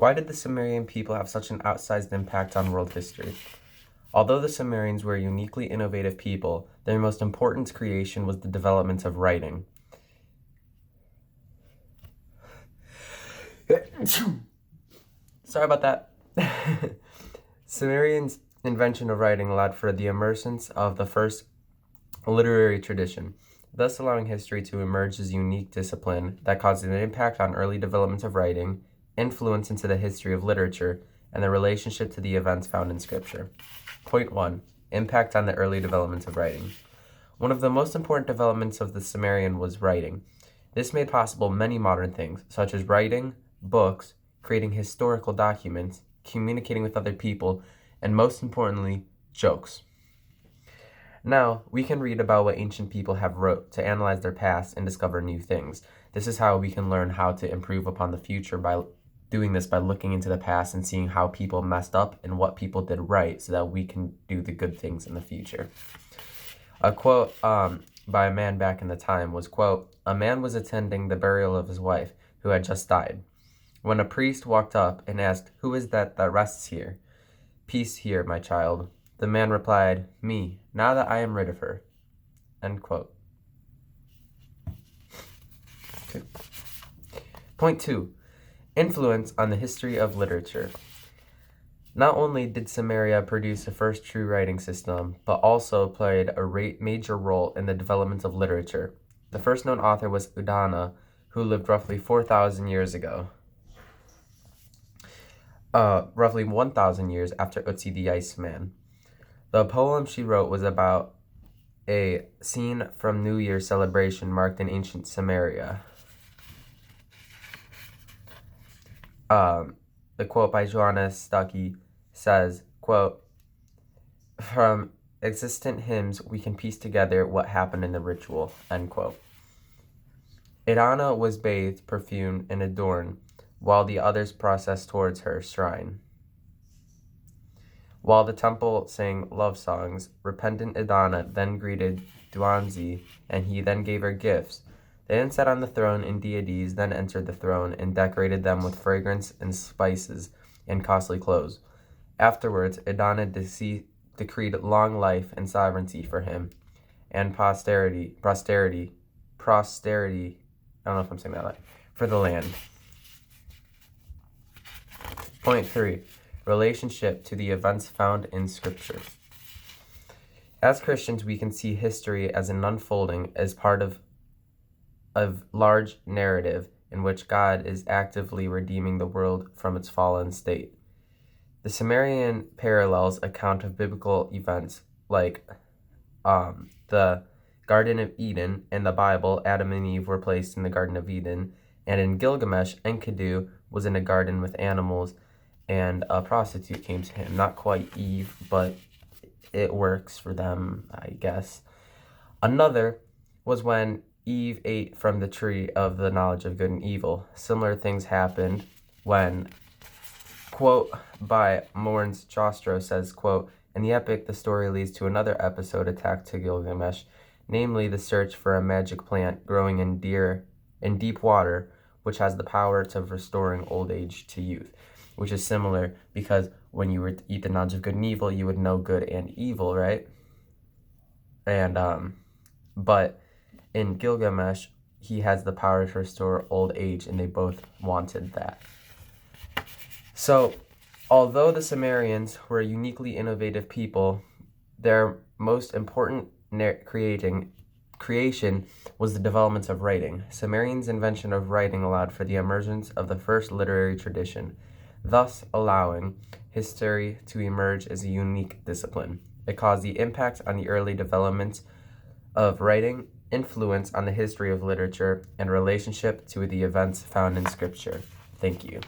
Why did the Sumerian people have such an outsized impact on world history? Although the Sumerians were a uniquely innovative people, their most important creation was the development of writing. Sorry about that. Sumerians' invention of writing allowed for the emergence of the first literary tradition, thus allowing history to emerge as a unique discipline that caused an impact on early development of writing, influence into the history of literature, and the relationship to the events found in Scripture. Point 1. Impact on the early development of writing. One of the most important developments of the Sumerian was writing. This made possible many modern things, such as writing, books, creating historical documents, communicating with other people, and most importantly, jokes. Now, we can read about what ancient people have wrote to analyze their past and discover new things. This is how we can learn how to improve upon the future by doing this by looking into the past and seeing how people messed up and what people did right so that we can do the good things in the future. A quote by a man back in the time was, quote, "A man was attending the burial of his wife who had just died. When a priest walked up and asked, 'Who is that rests here?' 'Peace here, my child.' The man replied, 'Me, now that I am rid of her.'" End quote. Okay. Point 2. Influence on the history of literature. Not only did Sumeria produce the first true writing system, but also played a major role in the development of literature. The first known author was Udana, who lived roughly 4,000 years ago. Roughly 1,000 years after Utsi the Iceman. The poem she wrote was about a scene from New Year's celebration marked in ancient Sumeria. The quote by Johannes Stuckey says, quote, "From existent hymns we can piece together what happened in the ritual," end quote. Idana was bathed, perfumed, and adorned, while the others processed towards her shrine. While the temple sang love songs, repentant Idana then greeted Duanzi, and he then gave her gifts. They then sat on the throne, and deities then entered the throne and decorated them with fragrance and spices and costly clothes. Afterwards, Idana decreed long life and sovereignty for him, and posterity, I don't know if I'm saying that right, for the land. Point 3. Relationship to the events found in Scripture. As Christians, we can see history as an unfolding as part of a large narrative in which God is actively redeeming the world from its fallen state. The Sumerian parallels account of biblical events like the Garden of Eden. In the Bible, Adam and Eve were placed in the Garden of Eden, and in Gilgamesh, Enkidu was in a garden with animals, and a prostitute came to him. Not quite Eve, but it works for them, I guess. Another was when Eve ate from the tree of the knowledge of good and evil. Similar things happened when, quote by Morns Chostro says, quote, "In the epic, the story leads to another episode attacked to Gilgamesh, namely the search for a magic plant growing in deep water, which has the power to restoring old age to youth," which is similar because when you would eat the knowledge of good and evil, you would know good and evil, right? And but in Gilgamesh, he has the power to restore old age, and they both wanted that. So, although the Sumerians were a uniquely innovative people, their most important creation was the development of writing. Sumerians' invention of writing allowed for the emergence of the first literary tradition, thus allowing history to emerge as a unique discipline. It caused the impact on the early development of writing, influence on the history of literature, and relationship to the events found in Scripture. Thank you.